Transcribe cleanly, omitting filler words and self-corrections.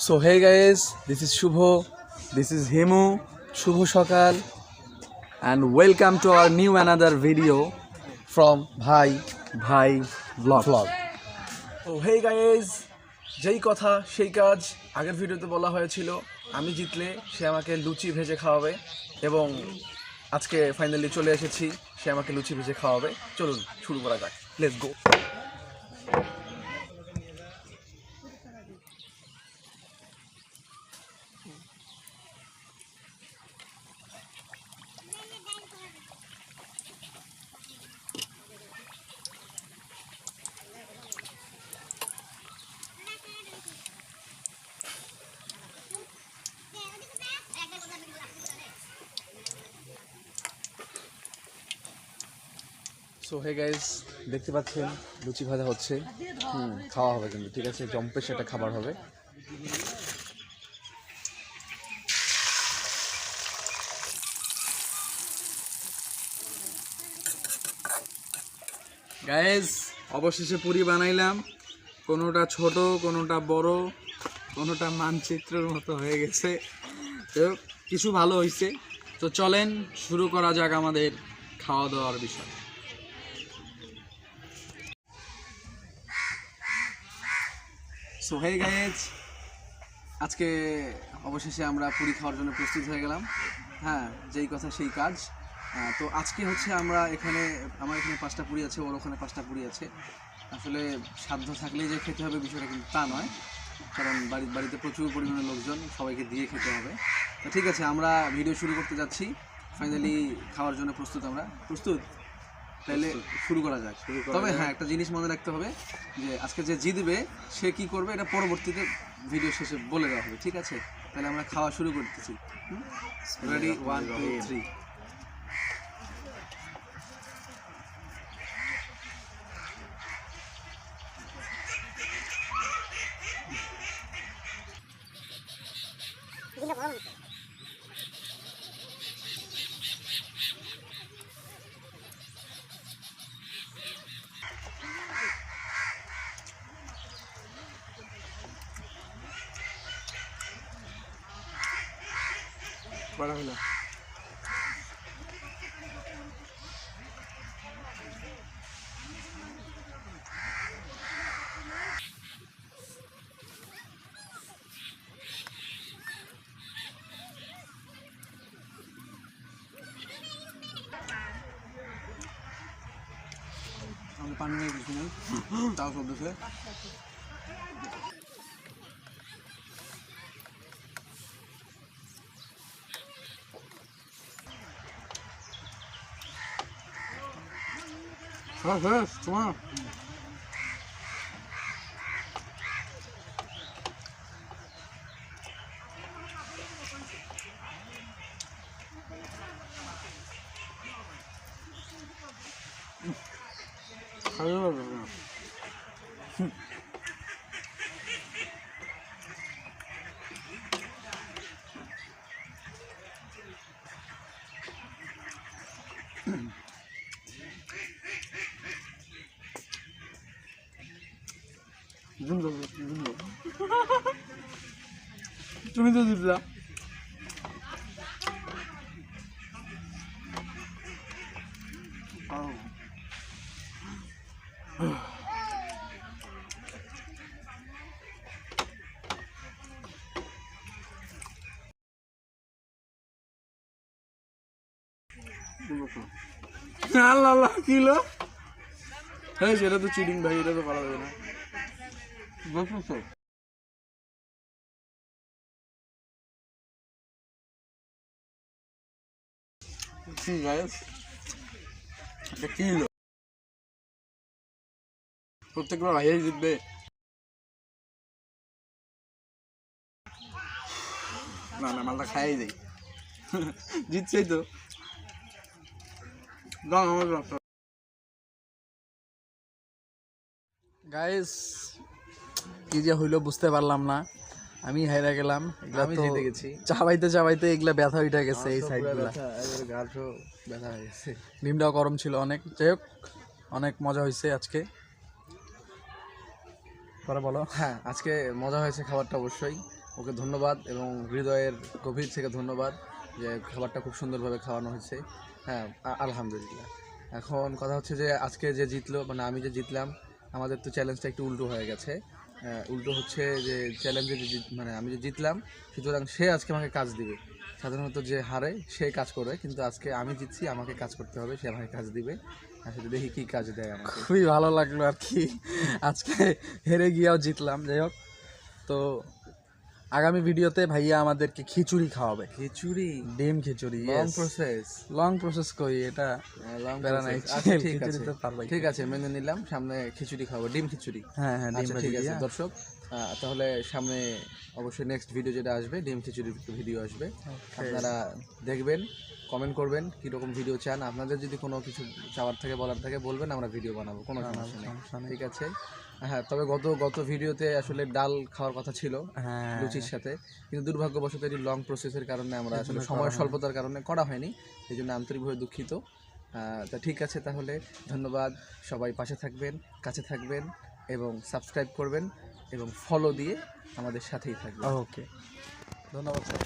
So hey guys, this is Shubho, this is Hemu, Shubho Shakal, and welcome to our new another video from Bhai Vlog. So hey guys, যেই কথা সেই কাজ আগের ভিডিওতে বলা হয়েছিল আমি জিতলে সে আমাকে লুচি ভেজে খাওয়াবে এবং আজকে ফাইনালি চলে এসেছি সে আমাকে লুচি ভেজে খাওয়াবে চলুন শুরু করা যাক let's go so hey guys দেখতে পাচ্ছেন লুচি ভাজা হচ্ছে খাওয়া হবে কিন্তু ঠিক আছে জম্পের সেটা খাবার হবে গাইজ অবশেষে পুরি বানাইলাম কোনোটা ছোট কোনোটা বড় কোনোটা মানচিত্রের মতো হয়ে গেছে তো কিছু ভালো হয়েছে তো চলেন শুরু করা যাক আমাদের খাওয়া দাওয়ার বিষয় সো হে গাইজ আজকে অবশেষে আমরা পুরি খাওয়ার জন্য প্রস্তুত হয়ে গেলাম হ্যাঁ যেই কথা সেই কাজ তো আজকে হচ্ছে আমার এখানে 5টা পুরি আছে ওর ওখানে 5টা পুরি আছে আসলে সাধ্য থাকলেই যে খেতে হবে বিষয়টা কিন্তু তা নয় কারণ বাড়িতে প্রচুর পরিমাণে লোকজন সবাইকে দিয়ে খেতে হবে তো ঠিক আছে আমরা ভিডিও শুরু করতে যাচ্ছি ফাইনালি খাওয়ার জন্য প্রস্তুত তাহলে শুরু করা যাক তবে হ্যাঁ একটা জিনিস মনে রাখতে হবে যে আজকে যে জিতবে সে কি করবে এটা পরবর্তীতে ভিডিও শেষে বলে দেওয়া হবে ঠিক আছে তাহলে আমরা খাওয়া শুরু করতেছি রেডি 1 2 3 बड़ा होला हम पानी में बिल्कुल ताव शब्द से তোমার তুমি তো দিলা আল্লাহ কিলো হ্যাঁ সেটা তো চিটিং ভাই এটা তো করা যাবে না বুঝছো কি গাইস এটা কিলো প্রত্যেকবার ভাইয়াই জিতবে না না মালটা খাইয়াই যাই জিতছেই তো গাইস কি যে হইলো বুঝতে পারলাম না আমি হাইরা গেলাম আমি জিতে গেছি চাবাইতে এগুলা ব্যথা উঠে গেছে এই সাইডগুলা গালও ব্যথা হয়ে গেছে ডিমটাও গরম ছিল অনেক যাই হোক অনেক মজা হয়েছে আজকে পরে বলো। হ্যাঁ, আজকে মজা হয়েছে খাবারটা অবশ্যই ওকে ধন্যবাদ এবং হৃদয়ের গভীর থেকে ধন্যবাদ যে খাবারটা খুব সুন্দরভাবে খাওয়ানো হয়েছে। হ্যাঁ, আলহামদুলিল্লাহ। এখন কথা হচ্ছে যে আজকে যে জিতলো, মানে আমি যে জিতলাম, আমাদের তো চ্যালেঞ্জটা একটু উল্টো হয়ে গেছে। উল্টো হচ্ছে যে চ্যালেঞ্জে যে মানে আমি যে জিতলাম, সুতরাং সে আজকে আমাকে কাজ দিবে। সাধারণত যে হারে সে কাজ করে, কিন্তু আজকে আমি জিতছি, আমাকে কাজ করতে হবে, সে আমাকে কাজ দিবে। আসলে দেখি কি কাজ দেয় আমাকে। খুবই ভালো লাগলো আর কি, আজকে হেরে গিয়েও জিতলাম। যাই হোক, তো আগামী ভিডিওতে ভাইয়া আমাদেরকে খিচুড়ি খাওয়াবে। খিচুড়ি, ডিম খিচুড়ি, লং প্রসেস। লং প্রসেস করি এটা, লং প্যারা নাই। আচ্ছা ঠিক খিচুড়ি আছে, তো পারবাই। ঠিক আছে, মেনে নিলাম। সামনে খিচুড়ি খাবো, ডিম খিচুড়ি। হ্যাঁ হ্যাঁ, ডিম আচ্ছা ভাজি ঠিক আছে দিয়া। দর্শক, তাহলে সামনে অবশ্যই নেক্সট ভিডিও যেটা আসবে, ডিম খিচুড়ির ভিডিও আসবে। আপনারা দেখবেন, কমেন্ট করবেন কীরকম ভিডিও চান। আপনাদের যদি কোনো কিছু চাওয়ার থাকে, বলার থাকে বলবেন, আমরা ভিডিও বানাবো, কোনো সমস্যা নেই। ঠিক আছে। হ্যাঁ, তবে গত ভিডিওতে আসলে ডাল খাওয়ার কথা ছিল হ্যাঁ, লুচির সাথে, কিন্তু দুর্ভাগ্যবশত এটি লং প্রসেসের কারণে আমরা এর আসলে জন্য সময় করা স্বল্পতার কারণে করা হয়নি, এই জন্য আন্তরিকভাবে দুঃখিত। তা ঠিক আছে, তাহলে ধন্যবাদ। সবাই পাশে থাকবেন, কাছে থাকবেন এবং সাবস্ক্রাইব করবেন এবং ফলো দিয়ে আমাদের সাথেই থাকবেন। ওকে, ধন্যবাদ স্যার।